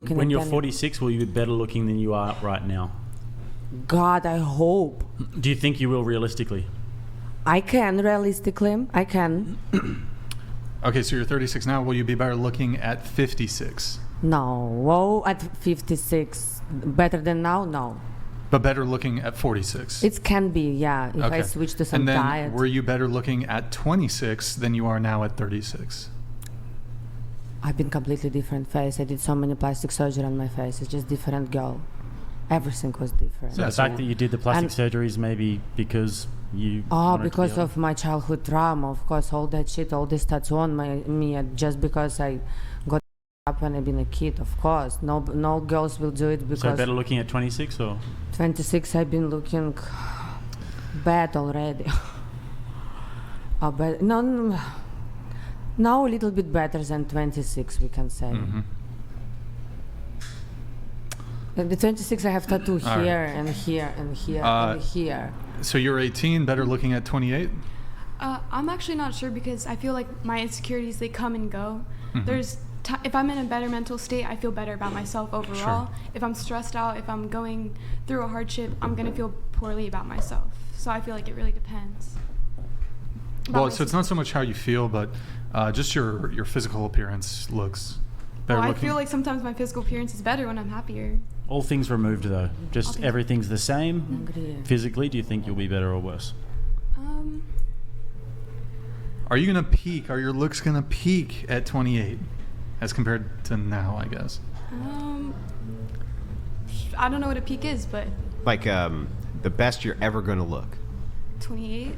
When you're 46, will you be better looking than you are right now? God, I hope. Do you think you will realistically? I can, realistically. I can. Okay, so you're 36 now. Will you be better looking at 56? No. Whoa, at 56. Better than now? No. But better looking at 46? It can be, yeah, if I switch to some diet. And then diet. were you better looking at 26 than you are now at 36? I've been completely different face. I did so many plastic surgery on my face. It's just different girl. Everything was different. So the fact that you did the plastic surgeries maybe because you... because of my childhood trauma, of course, all that shit, all this tattoo on me, just because I got up when I've been a kid, of course. No girls will do it because... So better looking at 26 or...? 26, I've been looking bad already. But no, now a little bit better than 26, we can say. Mm-hmm. The 26, I have tattoo here and here and here and here. So you're 18, better looking at 28? I'm actually not sure because I feel like my insecurities, they come and go. Mm-hmm. If I'm in a better mental state, I feel better about myself overall. Sure. If I'm stressed out, if I'm going through a hardship, I'm going to feel poorly about myself. So I feel like it really depends. Well, so it's not so much how you feel, but just your physical appearance looks better looking. I feel like sometimes my physical appearance is better when I'm happier. All things removed, though. Just everything's the same. Physically, do you think you'll be better or worse? Are you going to peak? Are your looks going to peak at 28 as compared to now, I guess? I don't know what a peak is, but... Like the best you're ever going to look. 28?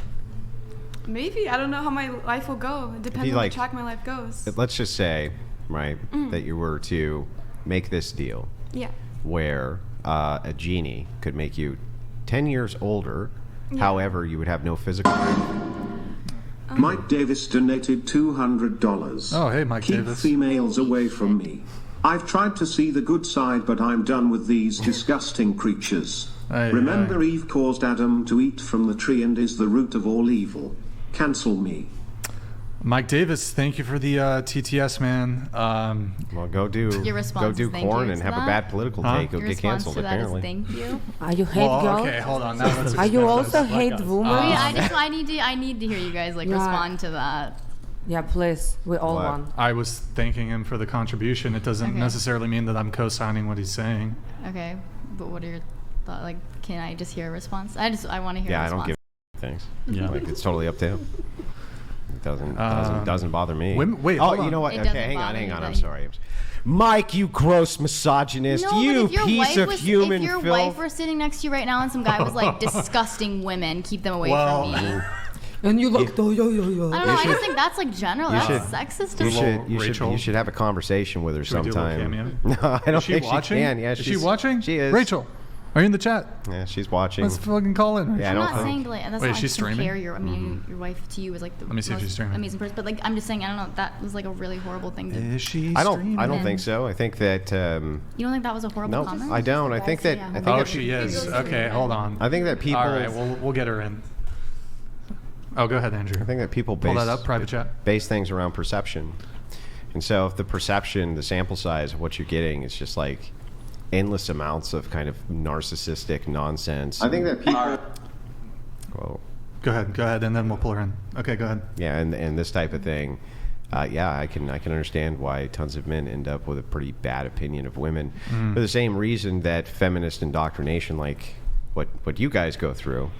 Maybe. I don't know how my life will go. It depends on the track my life goes. Let's just say, right, that you were to make this deal. Yeah. Where a genie could make you 10 years older, however, you would have no physical... Mike Davis donated $200. Oh, hey, Mike Davis. Keep females away from me. I've tried to see the good side, but I'm done with these disgusting creatures. Remember, Eve caused Adam to eat from the tree and is the root of all evil. Cancel me. Mike Davis, thank you for the TTS, man. Well, go do corn and have a bad political take. You'll get canceled, apparently. Thank you. Are you hate girls? Okay, hold on. Now Are you also hate women? I need to hear you guys respond to that. Yeah, please. We all want. I was thanking him for the contribution. It doesn't necessarily mean that I'm co-signing what he's saying. Okay, but what are your thoughts? Like, can I just hear a response? I want to hear a response. Yeah, I don't give thanks. Yeah. Like, it's totally up to him. It doesn't bother me. Wait, you know what? Okay, hang on. I'm sorry. Mike, you gross misogynist. No, you piece of human filth. If your wife were sitting next to you right now and some guy was like, disgusting women, keep them away from me. And you look, I don't know. I just think that's like general. That's sexist. You should have a conversation with her sometime. No, I don't think watching? she can. Yeah, is she watching? She is. Rachel, are you in the chat? Yeah, she's watching. Let's fucking call in. Yeah, I'm not saying like that's not she's streaming? compare your wife to you as like the Let me see if she's streaming. amazing person. But like I'm just saying, I don't know. That was like a really horrible thing. Is she I streaming? don't think so. I think that. You don't think that was a horrible comment? No, I don't. I think that. I think she is. Okay, hold on. I think that people. All right, we'll get her in. Oh, go ahead, Andrew. I think that people pull that up, private chat. Base things around perception, and so if the perception, the sample size of what you're getting is just like endless amounts of kind of narcissistic nonsense. I think that people. Well, go ahead, and then we'll pull her in. Okay, go ahead. Yeah, and this type of thing. I can understand why tons of men end up with a pretty bad opinion of women for the same reason that feminist indoctrination, like what you guys go through,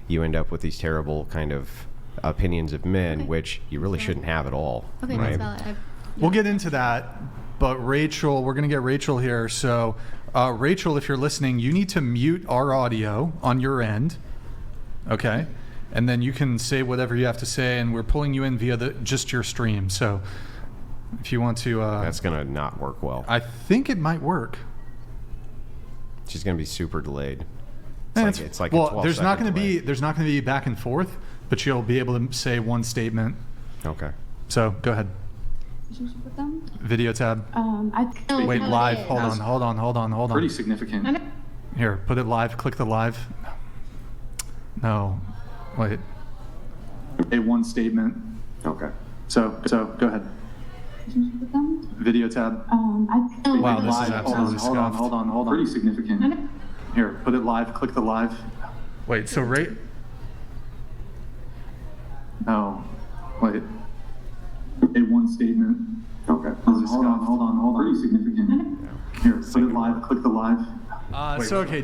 you end up with these terrible kind of opinions of men, which you really shouldn't have at all. Okay, right? that's valid. We'll get into that, but Rachel, we're going to get Rachel here. So, Rachel, if you're listening, you need to mute our audio on your end, okay? And then you can say whatever you have to say, and we're pulling you in via just your stream. So, if you want to... That's going to not work well. I think it might work. She's going to be super delayed. It's like well, there's not going to be back and forth, but she'll be able to say one statement. Okay. So go ahead. Video tab. Wait, live. Hold on. Pretty significant. Here, put it live. Click the live. No, wait. One statement. Okay. So go ahead. relationship with them. Video tab. Wow, this is absolutely scuffed. Hold on. Pretty significant. Here, put it live. Click the live. Wait, so rate. Oh, wait. One statement. Okay. Hold on. Pretty significant. Here, put it live. Click the live.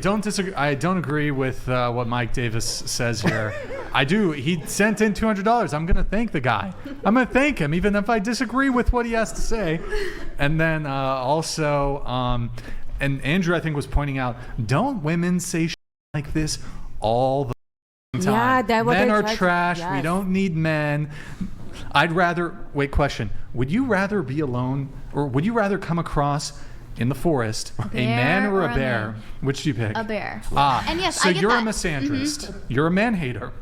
Don't disagree. I don't agree with what Mike Davis says here. I do. He sent in $200. I'm going to thank the guy. I'm going to thank him, even if I disagree with what he has to say. And then also, and Andrew, I think, was pointing out, don't women say shit like this all the time? Yeah, that what men they are try to- trash. yes. We don't need men. I'd rather, question. Would you rather be alone, or would you rather come across in the forest a man or a bear? man? Which do you pick? A bear. Ah, And yes, so I get you're that. a misandrist. You're a man hater.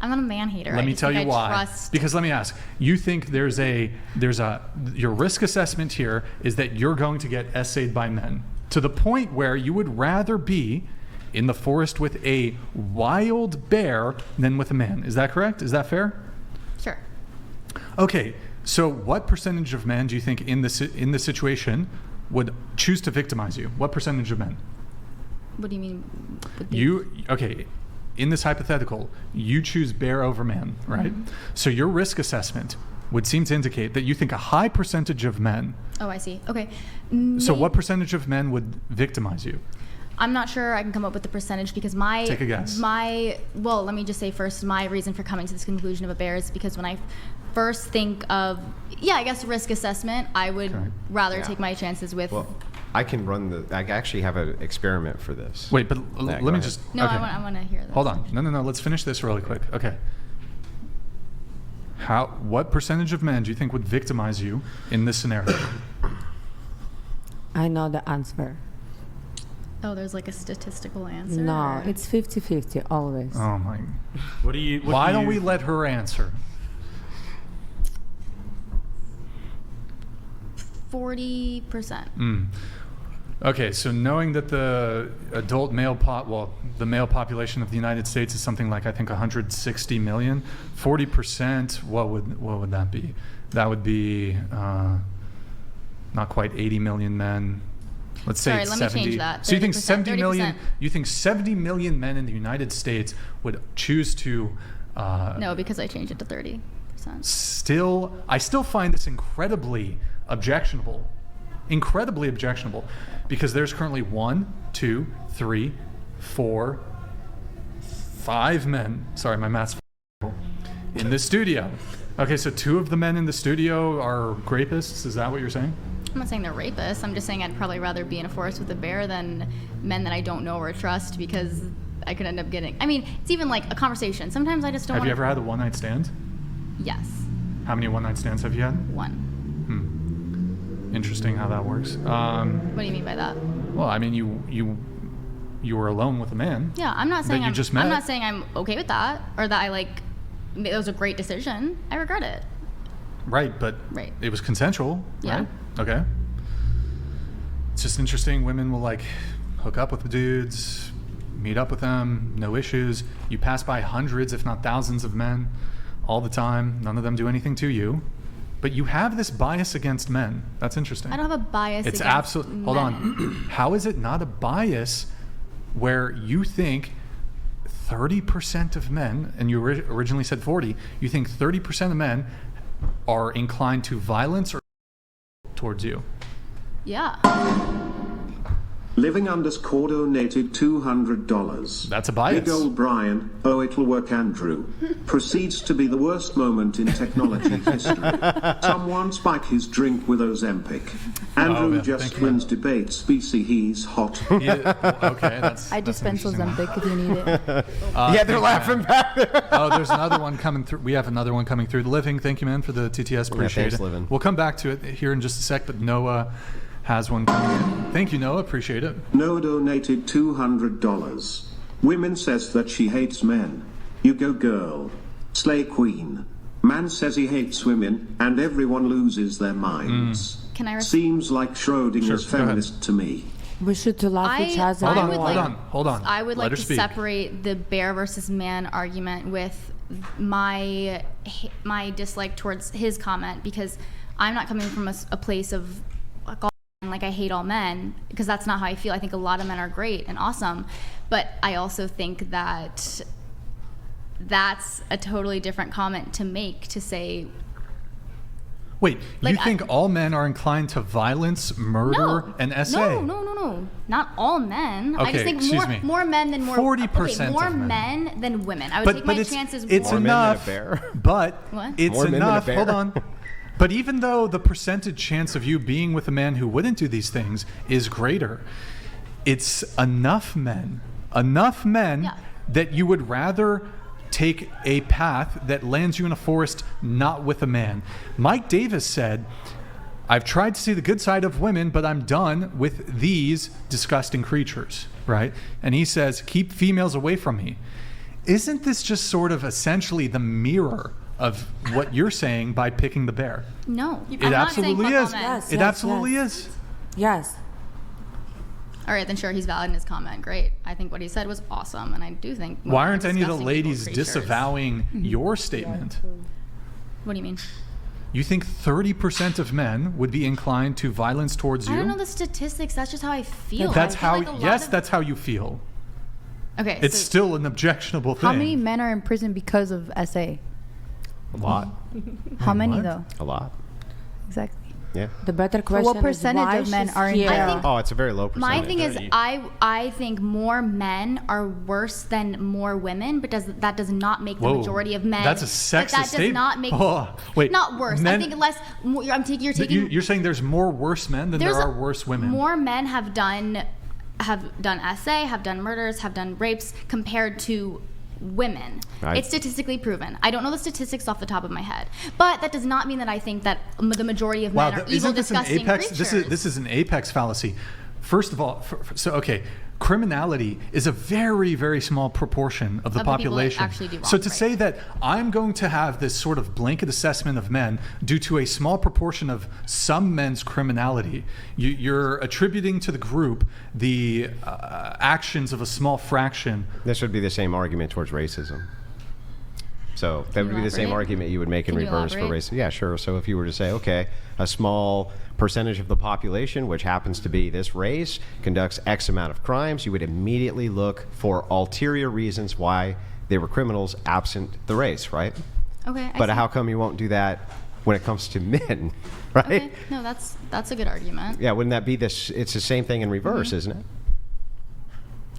I'm not a man hater. Let I me just tell think you I why. trust- Because let me ask. You think your risk assessment here is that you're going to get essayed by men to the point where you would rather be in the forest with a wild bear than with a man. Is that correct? Is that fair? Sure. Okay. So what percentage of men do you think in this situation would choose to victimize you? What percentage of men? What do you mean? Okay, in this hypothetical, you choose bear over man, right? Mm-hmm. So your risk assessment would seem to indicate that you think a high percentage of men. Oh, I see. Okay. So what percentage of men would victimize you? I'm not sure I can come up with the percentage because my... Take a guess. Well, let me just say first, my reason for coming to this conclusion of a bear is because when I first think of, I guess risk assessment, I would rather take my chances with... Well, I can run I actually have an experiment for this. Wait, but Yeah, let go me ahead. just... No, okay. I want to hear that. Hold on. No. Let's finish this really quick. Okay. What percentage of men do you think would victimize you in this scenario? I know the answer. Oh, there's like a statistical answer? No, or- it's 50-50 always. Oh my... What do you? Why don't we let her answer? 40%. Okay, so knowing that the adult male the male population of the United States is something like, I think, 160 million, 40%, what would that be? That would be not quite 80 million men. Let's say Sorry, it's let me 70. change that. So you think 30%, 70 million? 30%. You think 70 million men in the United States would choose to? No, because I changed it to 30%. I still find this incredibly objectionable. Incredibly objectionable, because there's currently 1, 2, 3, 4, 5 men. Sorry, my math's in the studio. Okay, so 2 of the men in the studio are rapists. Is that what you're saying? I'm not saying they're rapists. I'm just saying I'd probably rather be in a forest with a bear than men that I don't know or trust because I could end up getting... I mean, it's even like a conversation. Sometimes I just don't Have want you ever had a one-night stand? Yes. How many one-night stands have you had? 1. Interesting how that works. What do you mean by that? Well, I mean, you were alone with a man. Yeah, I'm not saying that you just met. I'm not saying I'm okay with that or that it was a great decision. I regret it. Right, but Right. it was consensual, Yeah. right? Okay. It's just interesting. Women will hook up with dudes, meet up with them, no issues. You pass by hundreds, if not thousands of men all the time. None of them do anything to you. But you have this bias against men. That's interesting. I don't have a bias It's against absolutely. men. Hold on. How is it not a bias where you think 30% of men, and you originally said 40, you think 30% of men are inclined to violence or towards you? Yeah. Living underscore donated $200. That's a bias. Big old Brian, oh it'll work Andrew, proceeds to be the worst moment in technology history. Someone spike his drink with Ozempic. Andrew yeah, just thank you. wins debates, BC he's hot. Okay, that's. I that's dispense interesting. Ozempic if you need it. Yeah, they're laughing back there. Oh, there's another one coming through. We have another one coming through. Living, thank you, man, for the TTS. Appreciate thanks, it. Living. We'll come back to it here in just a sec, but Noah has one coming in. Thank you, Noah. Appreciate it. Noah donated $200. Women says that she hates men. You go girl. Slay queen. Man says he hates women, and everyone loses their minds. Can I Seems like Schrodinger's Sure, go ahead. feminist to me. We should to love each other. Hold on. I would Let like her to speak. separate the bear versus man argument with my dislike towards his comment because I'm not coming from a place of like I hate all men, because that's not how I feel. I think a lot of men are great and awesome, but I also think that that's a totally different comment to make, to say, wait, like, you think all men are inclined to violence, murder, and SA? No. Not all men. I Okay, just think more men than more 40% more of men. men than women. I would take my chances it's more. enough, men than a bear. but What? it's More men than a enough. bear. Hold on. But even though the percentage chance of you being with a man who wouldn't do these things is greater, it's enough men Yeah. that you would rather take a path that lands you in a forest not with a man. Mike Davis said, I've tried to see the good side of women, but I'm done with these disgusting creatures, right? And he says, keep females away from me. Isn't this just sort of essentially the mirror of what you're saying by picking the bear? No, It I'm not saying absolutely fuck all is. men. Yes. It absolutely is. Yes. All right, then sure, he's valid in his comment. Great. I think what he said was awesome, and I do think. Why aren't any of the disgusting ladies evil creatures. disavowing your statement? What do you mean? You think 30% of men would be inclined to violence towards you? I don't know the statistics. That's just how I feel. That's I feel how. like a lot Yes, of- that's how you feel. Okay. It's so still an objectionable thing. How many men are in prison because of SA? A lot. How many what? though? A lot. Exactly. Yeah. The better question what is percentage why of men she's are in here. jail? I think- Oh, it's a very low percentage. My thing is, 30. I think more men are worse than more women, but that does not make the Whoa, majority of men. that's a but sexist that does statement. not make. Oh, wait, Not worse. men- I think less. More, you're taking. You're saying there's more worse men than there There's are worse women. More men have done SA, have done murders, have done rapes compared to women. Right. It's statistically proven. I don't know the statistics off the top of my head, but that does not mean that I think that the majority of men are evil, isn't this an disgusting apex? creatures. This is an apex fallacy. First of all, okay, criminality is a very, very small proportion of the Of the people that population. actually do wrong, So to right. say that I'm going to have this sort of blanket assessment of men due to a small proportion of some men's criminality, you're attributing to the group the actions of a small fraction. This would be the same argument towards racism. So that Can would you be the same elaborate? argument you would make in Can you reverse for elaborate? racism. Yeah, sure. So if you were to say, okay, a small percentage of the population, which happens to be this race, conducts X amount of crimes, you would immediately look for ulterior reasons why they were criminals absent the race, right? Okay. I But see. how come you won't do that when it comes to men, right? Okay. No, that's a good argument. Yeah, wouldn't that be this? It's the same thing in reverse, Mm-hmm. isn't it?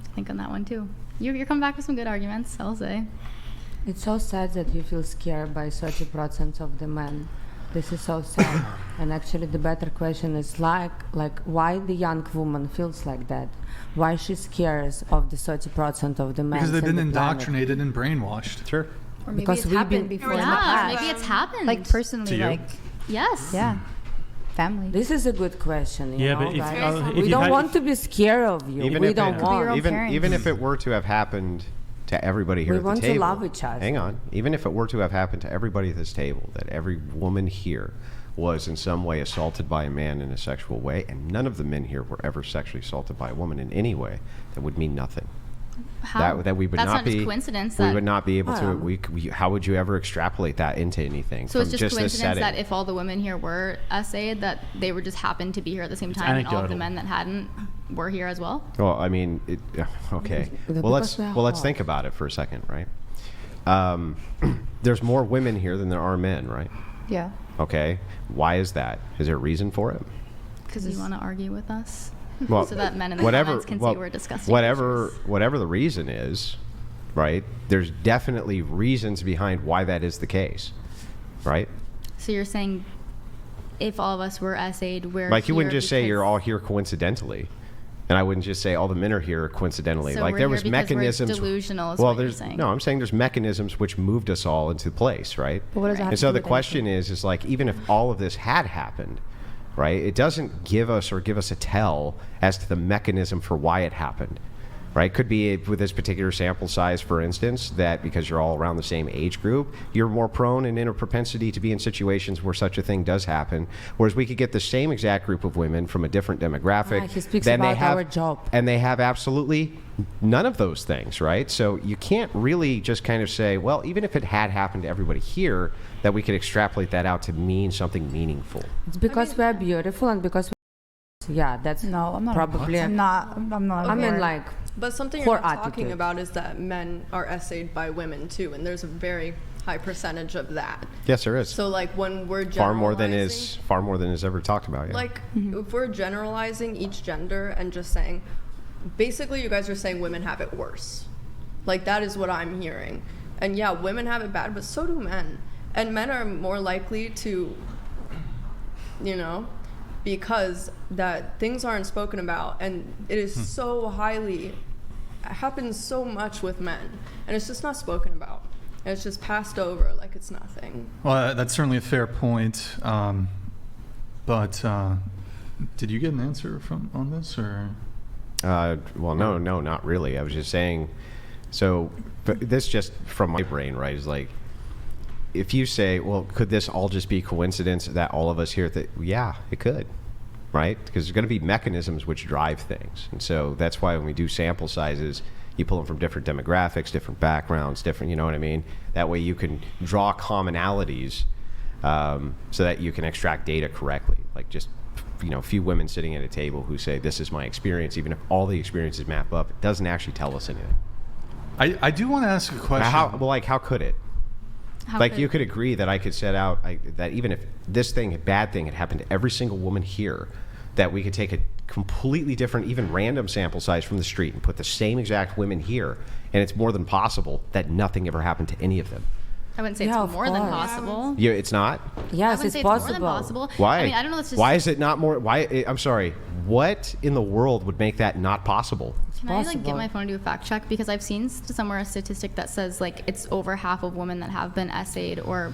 I think on that one too. You're coming back with some good arguments, I'll say. It's so sad that you feel scared by 30% of the men. This is so sad. And actually the better question is like why the young woman feels like that? Why she scares of the 30% of the men? Because they've been in the planet? indoctrinated and brainwashed. Sure. Or maybe Because it's we've happened been- before in the Yeah, past. maybe it's happened. Like personally, To you? like yes. yeah, family. This is a good question. You Yeah, know, but if- guys. if we you don't had- want to be scared of you. Even We if don't it, want. own parents. even if it were to have happened to everybody here We at the want to table. love each other. Hang on. Even if it were to have happened to everybody at this table, that every woman here was in some way assaulted by a man in a sexual way, and none of the men here were ever sexually assaulted by a woman in any way, that would mean nothing. How? That we would That's not just be coincidence. We that- would not be able to. Oh. We how would you ever extrapolate that into anything? So it's from just this coincidence that setting? if all the women here were SA'd, that they were just happened to be here at the same time, and all of the anecdotal. men that hadn't were here as well. Well, I mean, okay. The Well, let's because we are well let's hot. think about it for a second, right? There's more women here than there are men, right? Yeah. Okay. Why is that? Is there a reason for it? Because you want to argue with us, Well, so that men in the whatever, comments can well, see we're disgusting. whatever, creatures. whatever the reason is, right? There's definitely reasons behind why that is the case, right? So you're saying, if all of us were SA'd, we're Like you wouldn't here just say you're because- all here coincidentally, and I wouldn't just say all the men are here coincidentally. So like we're there here was because we're mechanisms. delusional is well, what you're there's saying. no. I'm saying there's mechanisms which moved us all into place, right? But what does that have And to so do the with question is like even if all of this had happened, right? It doesn't give us a tell as to the mechanism for why it happened, right? Could be with this particular sample size, for instance, that because you're all around the same age group, you're more prone and in a propensity to be in situations where such a thing does happen. Whereas we could get the same exact group of women from a different demographic. He speaks then about they have, our job. and they have absolutely none of those things, right? So you can't really just kind of say, well, even if it had happened to everybody here, that we could extrapolate that out to mean something meaningful. It's because we're beautiful and because that's No, I'm not. probably. I'm not. I'm not. I mean, aware. like, But something Poor you're not talking attitude. about is that men are essayed by women too, and there's a very high percentage of that. Yes, there is. So like when we're far more than generalizing- is ever talked about. Yeah. like if we're generalizing each gender and just saying, basically you guys are saying women have it worse. Like that is what I'm hearing. And yeah, women have it bad, but so do men. And men are more likely to, because that things aren't spoken about, and it is so highly, it happens so much with men, and it's just not spoken about. And it's just passed over like it's nothing. Well, that's certainly a fair point. But did you get an answer on this, or? Well, no, not really. I was just saying, so but this just from my brain, right, is like, if you say, well, could this all just be coincidence that all of us here, yeah, it could, right? Because there's going to be mechanisms which drive things. And so that's why when we do sample sizes, you pull them from different demographics, different backgrounds, different, you know what I mean? That way you can draw commonalities so that you can extract data correctly. Like just, a few women sitting at a table who say, this is my experience, even if all the experiences map up, it doesn't actually tell us anything. I do want to ask a question. How could it? You could agree that I could set out that even if this bad thing had happened to every single woman here, that we could take a completely different, even random sample size from the street and put the same exact women here, and it's more than possible that nothing ever happened to any of them. I wouldn't say Yeah, it's of more than course. possible. Yeah, it's not? I yes, wouldn't it's say possible. it's more than possible. Why? I mean, I don't know. That's just, why is it not more? Why? I'm sorry. What in the world would make that not possible? Can I get possible. my phone and do a fact check? Because I've seen somewhere a statistic that says it's over half of women that have been essayed or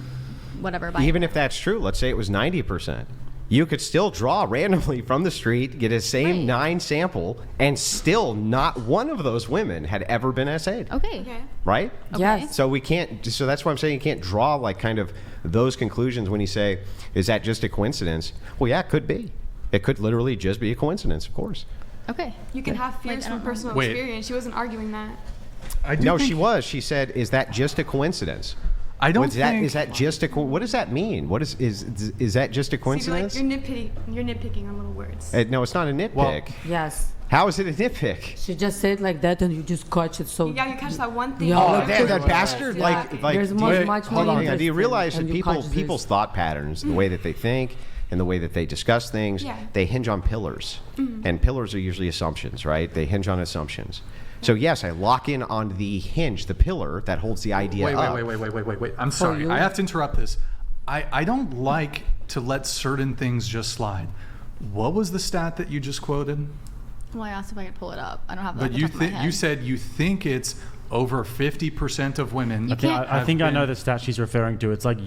whatever. By Even if that's true, let's say it was 90%. You could still draw randomly from the street, get a same Right. 9 sample, and still not one of those women had ever been essayed. Okay. Right? Yes. So we can't. So that's why I'm saying you can't draw kind of those conclusions when you say, "Is that just a coincidence?" Well, yeah, it could be. It could literally just be a coincidence, of course. Okay. You can have fears I from don't know. personal Wait. experience. She wasn't arguing that. I do No, think- she was. She said, "Is that just a coincidence?" I don't Is that think. is that just a what does that mean? What is that just a See, coincidence? you're nitpicking on little words. No, it's not a nitpick. Well, Yes. How is it a nitpick? She just said like that, and you just catch it. So Yeah, you catch that one thing. Yeah. Oh, Yeah. damn, that bastard! Yeah. Like There's wait, much hold more on. hang on. Do you interesting, realize that and you catch people's this. thought patterns, the way that they think, and the way that they discuss things, Yeah. they hinge on pillars, and pillars are usually assumptions, right? They hinge on assumptions. So yes, I lock in on the hinge, the pillar that holds the idea up. Wait. I'm sorry. you? I have to interrupt this. I don't like to let certain things just slide. What was the stat that you just quoted? Well, I asked if I could pull it up. I don't have that. But off the top of my head. you said you think it's over 50% of women. You can't- I think I have know been- the stat she's referring to. It's like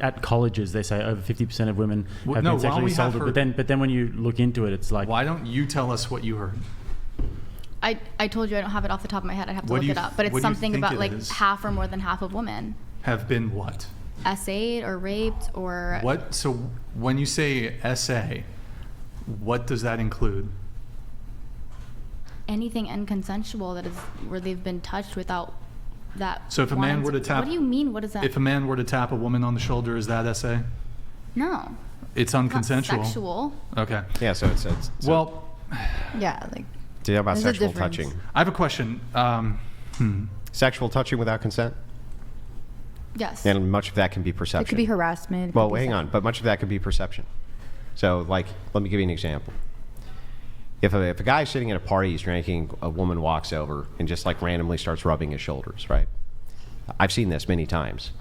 at colleges they say over 50% of women Well, have no, been why sexually don't we have assaulted. her- But then when you look into it, it's like Why don't you tell us what you heard? I told you I don't have it off the top of my head. I'd have to What do look you it up. But th- it's what do you something think about it like is? half or more than half of women Have been what? essayed or raped or What? So when you say essay, what does that include? anything unconsensual that is where they've been touched without that. So if a man wanting were to tap- What do you mean? What is that? If a man were to tap a woman on the shoulder, is that essay? No. It's Not unconsensual. sexual. Okay. Yeah, so it's Well, Yeah, like do you know about there's a sexual difference. touching? I have a question. Sexual touching without consent, Yes. and much of that can be perception. it could be harassment. it Well, could be hang sex- on, but much of that could be perception. So, let me give you an example. If a guy's sitting at a party, he's drinking, a woman walks over and just randomly starts rubbing his shoulders, right? I've seen this many times.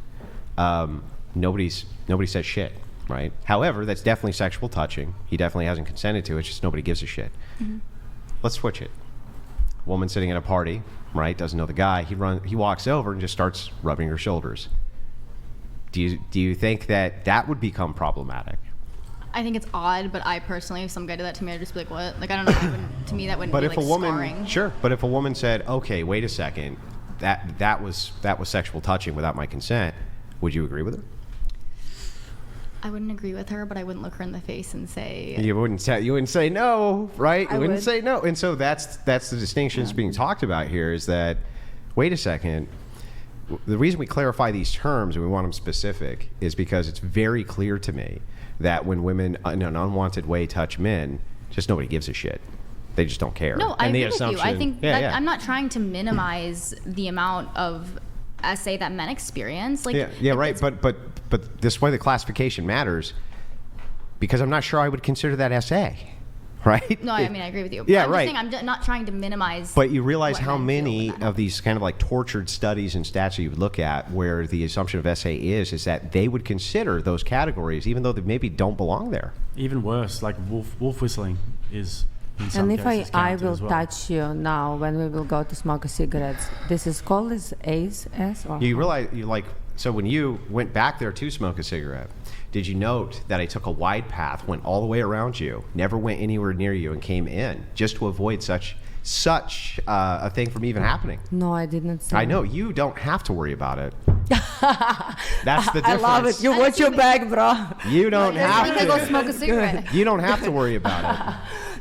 Nobody says shit, right? However, that's definitely sexual touching. He definitely hasn't consented to it. It's just nobody gives a shit. Let's switch it. Woman sitting at a party, right? Doesn't know the guy. He walks over and just starts rubbing her shoulders. Do you think that would become problematic? I think it's odd, but I personally, if some guy did that to me, I'd just be like, what? Like, I don't know. To me, that wouldn't But be if like a woman, scarring. sure. But if a woman said, "Okay, wait a second, that was sexual touching without my consent," would you agree with her? I wouldn't agree with her, but I wouldn't look her in the face and say. You wouldn't say no, right? You I wouldn't would. say no. And so that's the distinction that's being talked about here is that, wait a second, the reason we clarify these terms and we want them specific is because it's very clear to me that when women in an unwanted way touch men, just nobody gives a shit. They just don't care. No, I and the agree with you. I assumption- think yeah, that yeah. I'm not trying to minimize the amount of essay that men experience. Like, Yeah, right. But this way the classification matters because I'm not sure I would consider that essay, right? No, I mean, I agree with you. Yeah, I'm right. Just saying, I'm not trying to minimize. But you realize what how men feel many with that. of these kind of like tortured studies and stats that you would look at where the assumption of essay is that they would consider those categories even though they maybe don't belong there. Even worse, like wolf whistling is in some And if cases I counted will as well. touch you now when we will go to smoke a cigarettes, this is called as S or You realize so when you went back there to smoke a cigarette, did you note that I took a wide path, went all the way around you, never went anywhere near you, and came in just to avoid such a thing from even happening? No, I didn't say. I know you don't have to worry about it. That's the difference. I love it. You watch your back, bro. You don't I'm have gonna go to. smoke a cigarette. You don't have to worry about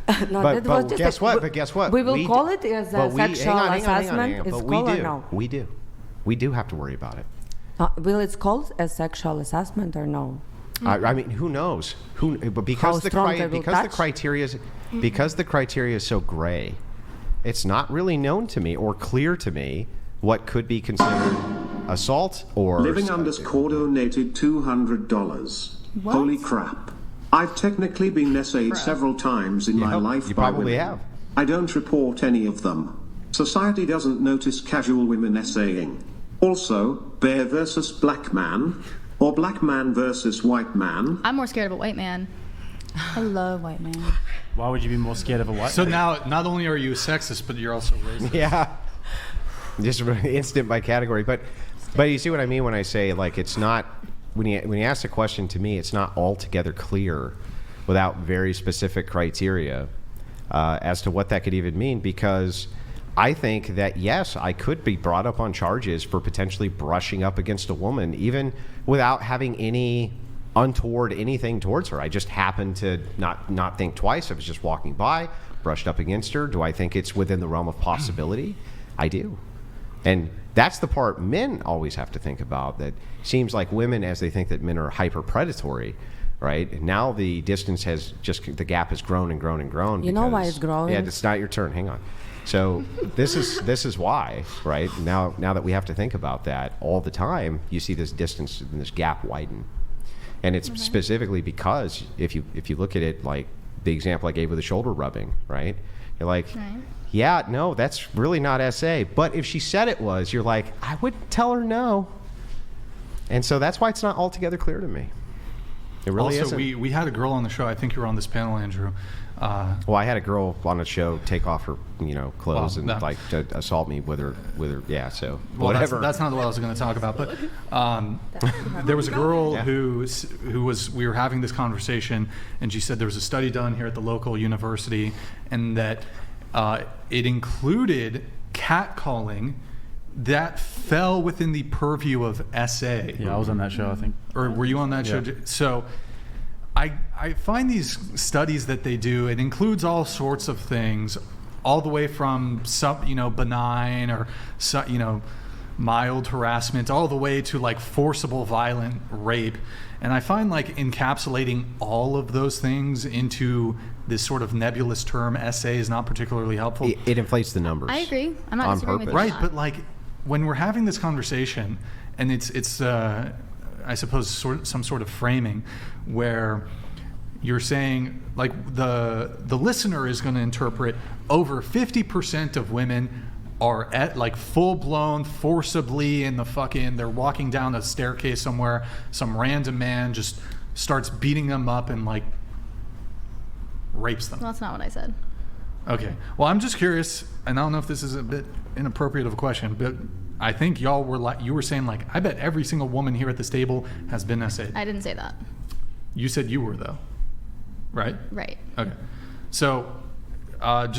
it. No, But that was just guess a- what? But guess what? We will We call d- it as but a we- sexual hang on, assessment. It's but called we or do. no? We do have to worry about it. Will it's called as sexual assessment or no? I mean, who knows? But because How the strong they will touch? because the criteria is so gray, it's not really known to me or clear to me what could be considered assault or Living underscore donated $200. Holy crap. I've technically been essayed several times in my life you by probably women. have. I don't report any of them. Society doesn't notice casual women essaying. Also, bear versus black man, or black man versus white man. I'm more scared of a white man. I love white man. Why would you be more scared of a white So man? now, not only are you a sexist, but you're also racist. Yeah. Just instant by category. But you see what I mean when I say, like, it's not, when you ask the question to me, it's not altogether clear without very specific criteria as to what that could even mean, because I think that, yes, I could be brought up on charges for potentially brushing up against a woman, even without having any untoward anything towards her. I just happened to not think twice. I was just walking by, brushed up against her. Do I think it's within the realm of possibility? I do. And that's the part men always have to think about. That seems like women, as they think that men are hyper predatory, right? Now the distance has the gap has grown and grown and grown. You know why it's growing? Yeah, it's not your turn. Hang on. So this is why, right? Now that we have to think about that all the time, you see this distance and this gap widen. And it's specifically because if you look at it like the example I gave with the shoulder rubbing, right? You're like, yeah, no, that's really not SA. But if she said it was, you're like, I wouldn't tell her no. And so that's why it's not altogether clear to me. It really Also, isn't. we had a girl on the show. I think you were on this panel, Andrew. Well, I had a girl on a show take off her, clothes Well, and no. to assault me with her. Yeah, so Well, whatever. that's not what I was going to talk about. But there was a girl who was. We were having this conversation, and she said there was a study done here at the local university, and that it included catcalling that fell within the purview of SA. Yeah, I was on that show, I think. Or were you on that show? So I find these studies that they do, it includes all sorts of things, all the way from some, benign or mild harassment, all the way to like forcible violent rape. And I find like encapsulating all of those things into this sort of nebulous term SA is not particularly helpful. It inflates the numbers. I agree. I'm not On disagreeing with purpose. you. Right, on but that. like when we're having this conversation, and it's I suppose some sort of framing where you're saying like the listener is going to interpret over 50% of women are at like full blown forcibly in the fucking, they're walking down a staircase somewhere, some random man just starts beating them up and like rapes them. Well, that's not what I said. Okay. Well, I'm just curious, and I don't know if this is a bit inappropriate of a question, but I think y'all were like, you were saying like, I bet every single woman here at this table has been essayed. I didn't say that. You said you were though. right? Right. Okay. So, I'm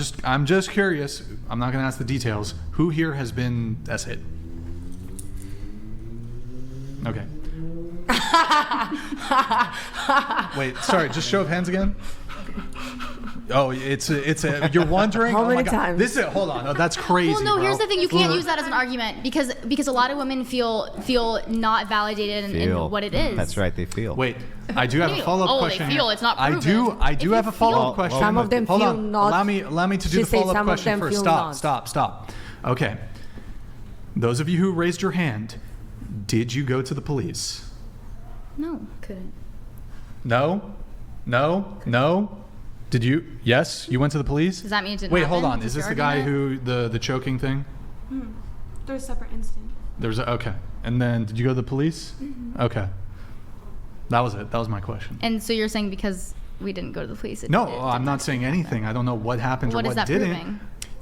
just curious. I'm not going to ask the details. Who here has been essayed? Okay. Wait, sorry. Just show of hands again. Oh, it's a. You're wondering. How many my God. times? This is. Hold on. Oh, that's crazy. Well, no. bro. Here's the thing: you can't use that as an argument because a lot of women feel not validated in what it is. That's right. They feel. Wait, I do have a follow-up question. They feel here. it's not I proven. do have a follow-up question. Some of them Hold feel on. not. Allow me to do She the said follow-up some of question them first. feel Stop. Okay. Those of you who raised your hand, did you go to the police? No. Couldn't. No. Did you? Yes, you went to the police? Does that mean it didn't Wait, happen? hold on. Is Is this your the guy argument? who the choking thing? There's a separate incident. Okay. And then did you go to the police? Okay. That was it. That was my question. And so you're saying because we didn't go to the police? No, I'm not saying anything. I don't know what happened What or is what that didn't. proving?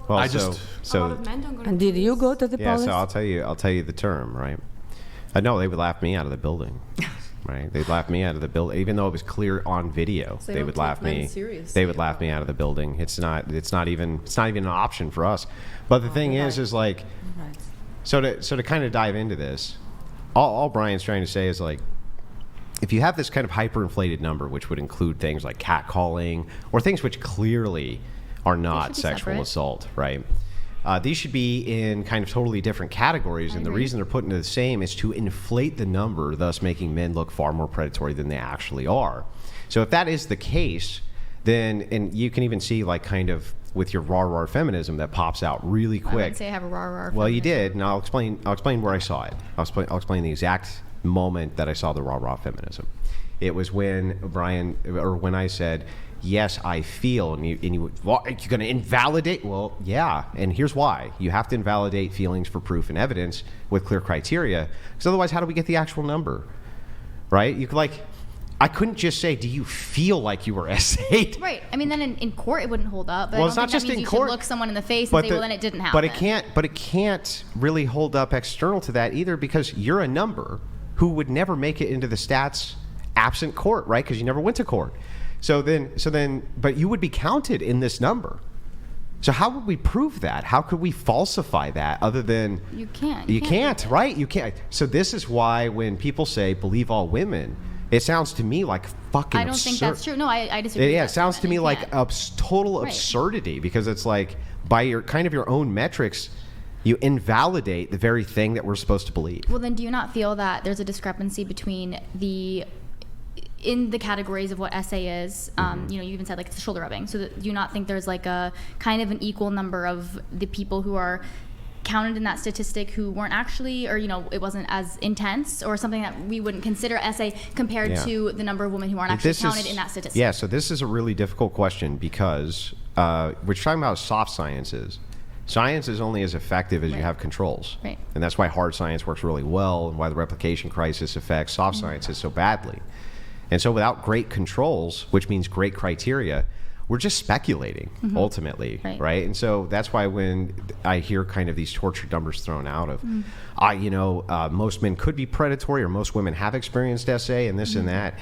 Well, I so just- A lot of men don't go to And the did you go to the yeah. police? So I'll tell you the term, right? No, they would laugh me out of the building. Right? They'd laugh me out of the building, even though it was clear on video. So they They don't would take laugh men me. seriously They would laugh about me out of the building. It's not even an option for us. But the thing is like, Right. so to kind of dive into this, all Brian's trying to say is like, if you have this kind of hyperinflated number, which would include things like catcalling or things which clearly are not should be sexual separate. assault, right? These should be in kind of totally different categories, and the reason they're put into the same is to inflate the number, thus making men look far more predatory than they actually are. So if that is the case, then, and you can even see like kind of with your rah-rah feminism that pops out really quick. I wouldn't say I have a rah-rah. Well, you feminism. did, and I'll explain where I saw it. I'll explain the exact moment that I saw the rah-rah feminism. It was when when I said, yes, I feel, and you're going to invalidate? Well, yeah, and here's why. You have to invalidate feelings for proof and evidence with clear criteria, because otherwise, how do we get the actual number, right? You could I couldn't just say, do you feel like you were essayed? Right. I mean, then in court it wouldn't hold up. But Well, I it's don't not think just that means in you court. should look someone in the face and say, well, then it didn't happen. But it can't really hold up external to that either, because you're a number who would never make it into the stats absent court, right? Because you never went to court. So then, but you would be counted in this number. So how would we prove that? How could we falsify that other than You can't. You can't, right? You can't. So this is why when people say believe all women, it sounds to me like fucking I don't think absurd. that's true. No, I disagree. with Yeah, that it sounds to statement. me You like can't. total Right. absurdity, because it's like by your kind of your own metrics, you invalidate the very thing that we're supposed to believe. Well, then do you not feel that there's a discrepancy between in the categories of what essay is, you even said like it's shoulder rubbing. So do you not think there's like a kind of an equal number of the people who are counted in that statistic who weren't actually, or it wasn't as intense, or something that we wouldn't consider essay compared Yeah. to the number of women who aren't actually counted in that statistic? Yeah, so this is a really difficult question, because we're talking about soft sciences. Science is only as effective as you Right. have controls. Right. And that's why hard science works really well, and why the replication crisis affects soft sciences so badly. And so without great controls, which means great criteria, we're just speculating ultimately, right? And so that's why when I hear kind of these tortured numbers thrown out of, most men could be predatory, or most women have experienced SA and this and that,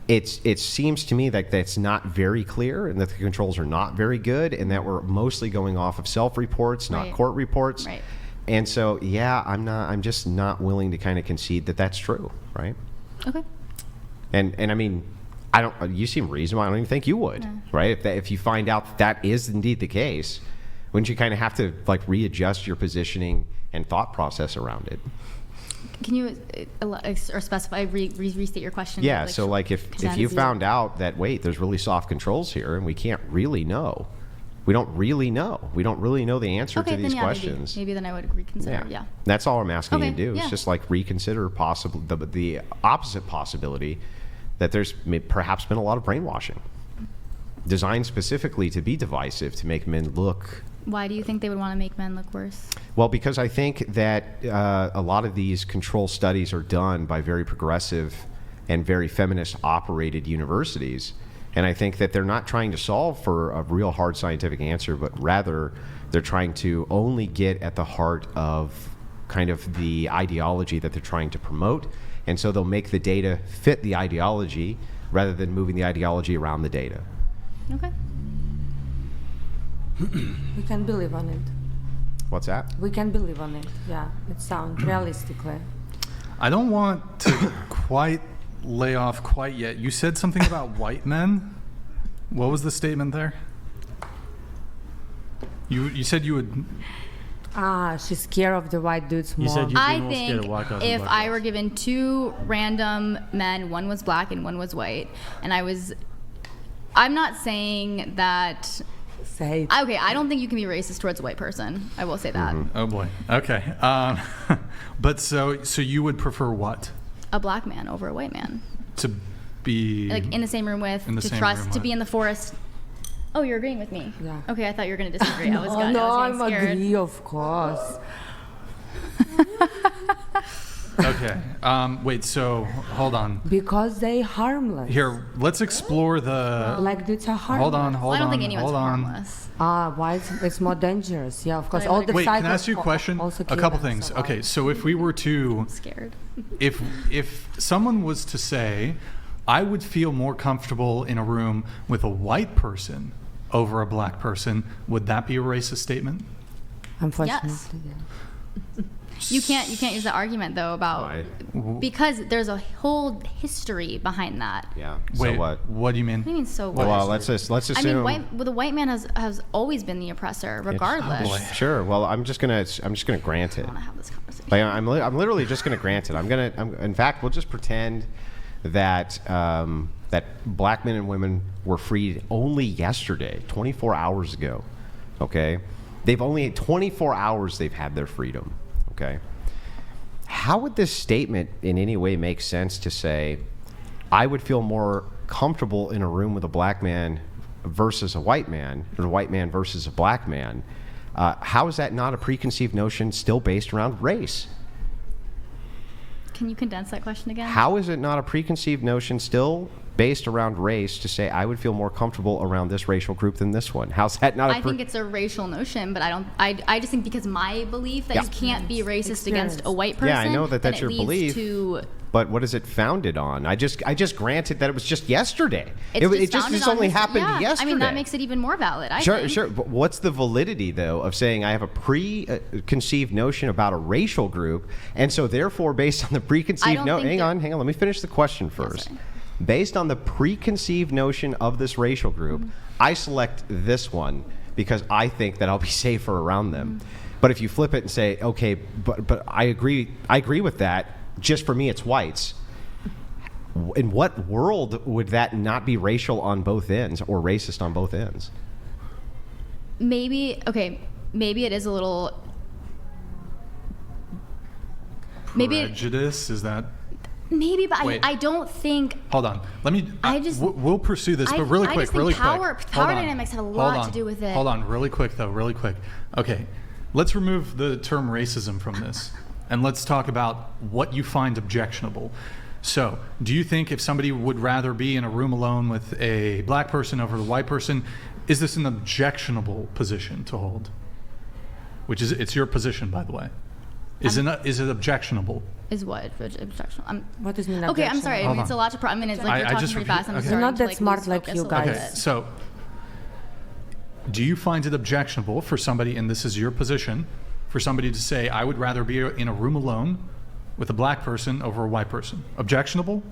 it seems to me like that's not very clear, and that the controls are not very good, and that we're mostly going off of self-reports, not Right. court reports. Right. And so, yeah, I'm just not willing to kind of concede that that's true, right? Okay. And I mean, you seem reasonable. I don't even think you would, right? If you find out that is indeed the case, wouldn't you kind of have to readjust your positioning and thought process around it? Can you or specify, restate your question? Yeah. So if you found out that, wait, there's really soft controls here, and we can't really know. We don't really know. We don't really know the answer to these questions. Maybe then I would reconsider. Yeah. That's all I'm asking you to do. Yeah. It's just reconsider the opposite possibility, that there's perhaps been a lot of brainwashing designed specifically to be divisive, to make men look. Why do you think they would want to make men look worse? Well, because I think that a lot of these control studies are done by very progressive and very feminist operated universities. And I think that they're not trying to solve for a real hard scientific answer, but rather they're trying to only get at the heart of kind of the ideology that they're trying to promote. And so they'll make the data fit the ideology rather than moving the ideology around the data. Okay. We can believe on it. What's that? We can believe on it. Yeah, it sounds realistically. I don't want to quite lay off quite yet. You said something about white men. What was the statement there? You said you would. She's scared of the white dudes more. You said you'd be I more scared of think white guys than if black I guys. were given two random men, one was black and one was white, and I'm not saying that. Say it. Okay, I don't think you can be racist towards a white person. I will say that. Oh boy. Okay. But so you would prefer what? A black man over a white man. To be Like in the same room with, In the to same trust, room to with. be in the forest. Oh, you're agreeing with me? Yeah. Okay, I thought you were going to disagree. I was Oh, no, I I'm was getting scared. agree, of course. Okay. Wait. So hold on. Because they harmless. Here, let's explore the. Black dudes are harmless. Hold on. Well, I don't think anyone's hold on. harmless. Why it's more dangerous? Yeah, of course. But I All would the Wait, can I cycles ask you a question? also A kill couple them, things. so Okay, so if we were to, Scared. if someone was to say, I would feel more comfortable in a room with a white person over a black person, would that be a racist statement? Unfortunately, Yes. yeah. You can't use that argument though about because there's a whole history behind that. Yeah. Wait, So what? What do you mean? What do you mean so what? Well, let's assume. I mean, the white man has always been the oppressor, regardless. boy. Sure. Well, I'm just gonna grant it. I want to have this conversation. Like, I'm literally just gonna grant it. In fact, we'll just pretend that that black men and women were freed only yesterday, 24 hours ago. Okay, they've only 24 hours they've had their freedom. Okay, how would this statement in any way make sense to say, I would feel more comfortable in a room with a black man versus a white man, or a white man versus a black man? How is that not a preconceived notion still based around race? Can you condense that question again? How is it not a preconceived notion still based around race to say I would feel more comfortable around this racial group than this one? How's that not a I think it's a racial notion, but I just think because my belief that you can't be racist against a white person. Yeah, I know that then that's it your leads belief. To, But what is it founded on? I just granted that it was just yesterday. it's This founded only on happened yeah, yesterday. I mean, that makes it even more valid. I Sure, think. sure. But what's the validity, though, of saying I have a preconceived notion about a racial group, and so therefore, based on the preconceived don't think hang that- on, let me finish the question first. sorry. Based on the preconceived notion of this racial group, I select this one because I think that I'll be safer around them. But if you flip it and say, okay, but I agree with that. Just for me, it's whites. In what world would that not be racial on both ends or racist on both ends? Maybe it is a little. Maybe Prejudice, is that? maybe, but Wait. I don't think. Hold on. Let me. we'll pursue this, but really I quick, just think really power quick. Power Hold on. dynamics have a Hold lot on. to do with it. Hold on, really quick though, really quick. Okay, let's remove the term racism from this, and let's talk about what you find objectionable. So, do you think if somebody would rather be in a room alone with a black person over a white person, is this an objectionable position to hold? It's your position, by the way. Is it objectionable? Is what objectionable? What does mean Okay, I'm sorry. I Hold mean, it's on. a lot to. I mean, it's like you're I talking just pretty repeat- fast. I'm okay. starting You're not to, that smart lose like focus you a little guys. Okay, bit. so do you find it objectionable for somebody, and this is your position, for somebody to say, I would rather be in a room alone with a black person over a white person? Objectionable?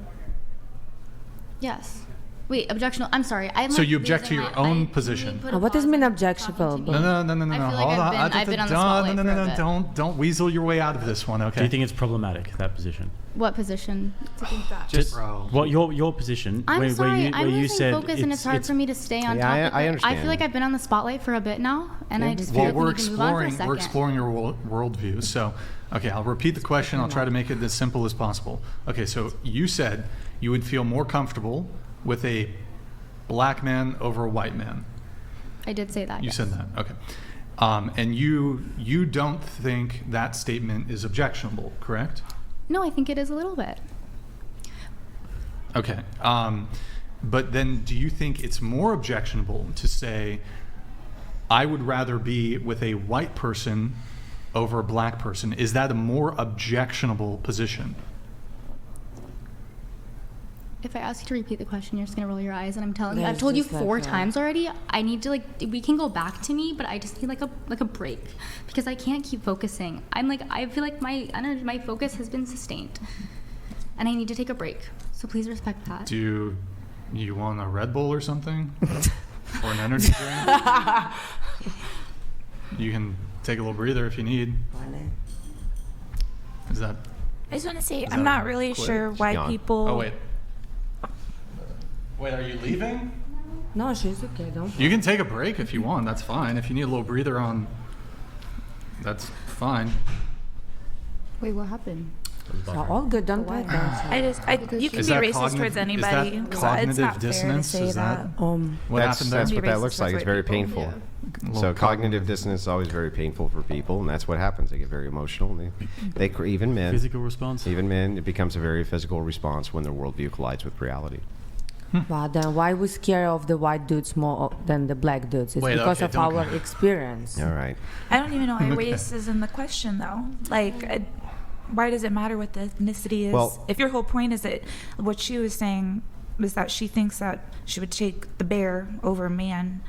Yes. Wait, objectionable. I'm sorry. I'm So like you object to losing your my- own can you position. put a What does pause mean on objectionable? talking to me? No. I feel like Hold on. I've been on the spotlight for a bit. Don't weasel your way out of this one, Do okay? you think it's problematic, that position? What position? Just Bro. what your position? I'm where sorry. you I'm you losing said focus, and it's hard for me to stay on Yeah, topic. I understand. feel like I've been on the spotlight for a bit now, and I just Well, feel like we're we need to move on for a exploring second. we're exploring your worldview. So, okay, I'll repeat the question. I'll try to make it as simple as possible. Okay, so you said you would feel more comfortable with a black man over a white man. I did say that. You yes. said that, okay. And you don't think that statement is objectionable, correct? No, I think it is a little bit. Okay. But then do you think it's more objectionable to say, I would rather be with a white person over a black person? Is that a more objectionable position? If I ask you to repeat the question, you're just gonna roll your eyes, and I'm telling you, Yeah, I've told you it's just 4 like, times already. I need to we can go back to me, but I just need like a break because I can't keep focusing. I feel like my energy, my focus has been sustained, and I need to take a break. So please respect that. Do you want a Red Bull or something, or an energy drink? You can take a little breather if you need. Is that? I just want to say, Is I'm that not really quick? sure why Yawn. people. Oh wait. Wait, are you leaving? No, she's okay. Don't. You can take a break if you want. That's fine. If you need a little breather on, that's fine. Wait, what happened? So all good. Don't pay attention. You can Is be that racist towards anybody. Is that so cognitive it's not fair to dissonance? say Is that what That's happened there? what that Racist looks like. towards It's very white people. painful. Well, So cognitive dissonance is always very painful for people, and that's what happens. They get very emotional. And even men, Physical response. it becomes a very physical response when their worldview collides with reality. But then why we scare of the white dudes more than the black dudes? It's Wait, because okay, of don't our go. experience. All right. I don't even know why race is in the question, though. Like, why does it matter what the ethnicity is? Well- if your whole point is that what she was saying was that she thinks that she would take the bear over a man.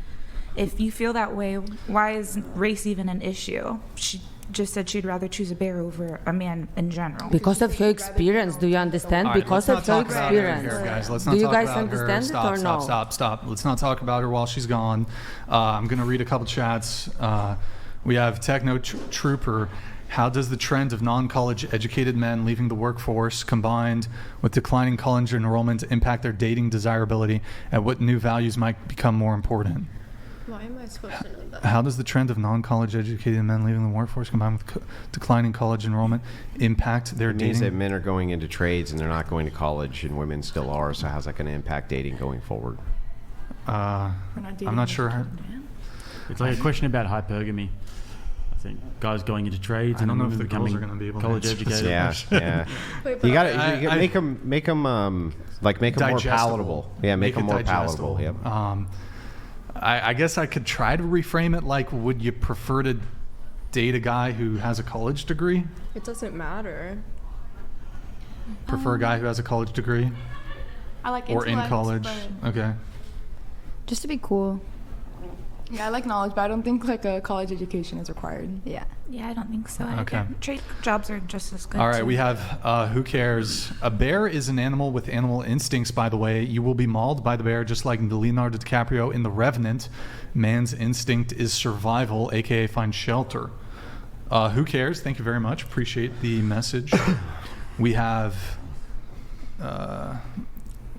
If you feel that way, why is race even an issue? She just said she'd rather choose a bear over a man in general. Because of her experience, do you understand? All right, Because let's of not her talk about her experience. here, guys. Let's not Do you talk guys about her. understand Stop, it or no? Stop. Let's not talk about her while she's gone. I'm going to read a couple chats. We have Techno Trooper. How does the trend of non-college educated men leaving the workforce combined with declining college enrollment impact their dating desirability, and what new values might become more important? Why am I supposed to know that? How does the trend of non-college educated men leaving the workforce combined with declining college enrollment impact their It means that dating? men are going into trades and they're not going to college, and women still are. So how's that going to impact dating going forward? I'm not sure. It's like a question about hypergamy. I think guys going into trades I and don't know if women the girls becoming are going to be able to college answer this educated. Yeah, question. yeah. Wait, You got I- to make them more Digestible. palatable. Yeah, make them it more digestible. palatable. Yep. I guess I could try to reframe it like, would you prefer to date a guy who has a college degree? It doesn't matter. Prefer a guy who has a college degree I like or in intellect, college? but- Okay. Just to be cool. Yeah, I like knowledge, but I don't think like a college education is required. Yeah. Yeah, I don't think so. Okay. Trade jobs are just as good. All right, too. we have who cares? A bear is an animal with animal instincts, by the way. You will be mauled by the bear, just like Leonardo DiCaprio in The Revenant. Man's instinct is survival, aka find shelter. Who cares? Thank you very much. Appreciate the message. We have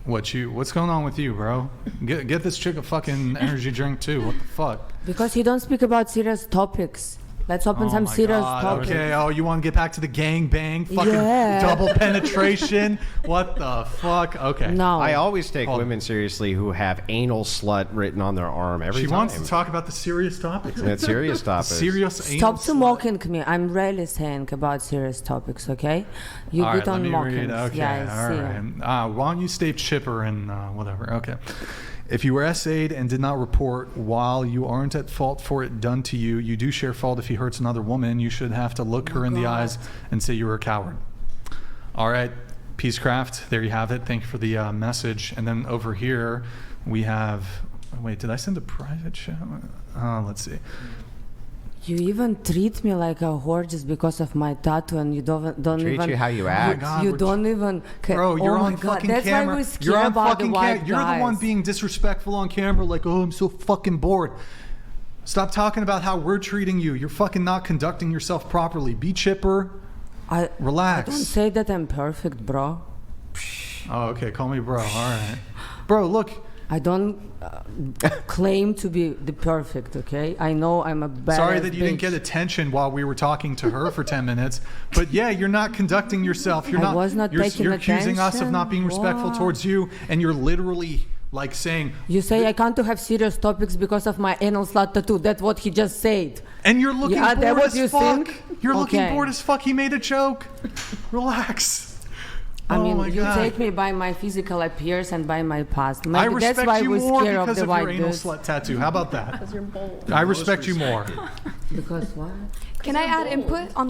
what's going on with you, bro? Get this chick a fucking energy drink too. What the fuck? Because you don't speak about serious topics. Let's open some my serious God, topics. okay. Oh, you want to get back to the gang bang? Fucking Yeah. double penetration? What the fuck? Okay. No. I always take Hold on. women seriously who have anal slut written on their arm every She time. wants to talk about the serious topics. That's serious topics. Serious Stop anal to mocking me. I'm rarely saying about serious topics, okay? You All good right, let on me mocking. read. Okay, Yeah, I all see. right. Why don't you stay chipper and whatever? Okay. If you were essayed and did not report, while you aren't at fault for it done to you, you do share fault if he hurts another woman. You should have to look her in the eyes and say you were a coward. All right, Peacecraft, there you have it. Thank you for the message. And then over here, we have... Wait, did I send a private chat? Let's see. You even treat me like a whore just because of my tattoo, and you don't Treat even. you how you Oh my act. God, You we're don't even. Bro, you're oh on my God. fucking That's camera. why we scared You're on about fucking the white You're the one guys. being disrespectful on camera, like, oh, I'm so fucking bored. Stop talking about how we're treating you. You're fucking not conducting yourself properly. Be chipper. Relax. I don't say that I'm perfect, bro. Oh, okay. Call me bro. All right. Bro, look. I don't claim to be the perfect, okay? I know I'm a bad. Sorry that you didn't get attention while we were talking to her for 10 minutes. But yeah, you're not conducting yourself. You're I not. was not you're taking you're accusing us of not being attention. respectful What? towards you, and you're literally like saying. You say I can't to have serious topics because of my anal slut tattoo. That's what he just said. And you're looking Yeah, that bored what as you fuck. think? You're looking Okay. bored as fuck. He made a joke. Relax. I Oh mean, my you God. take me by my physical appearance and by my past. I Maybe respect that's why you we're more scared of because the of white your anal dudes. slut tattoo. How about that? Because you're bold. I respect you more. Because what? Can I add input on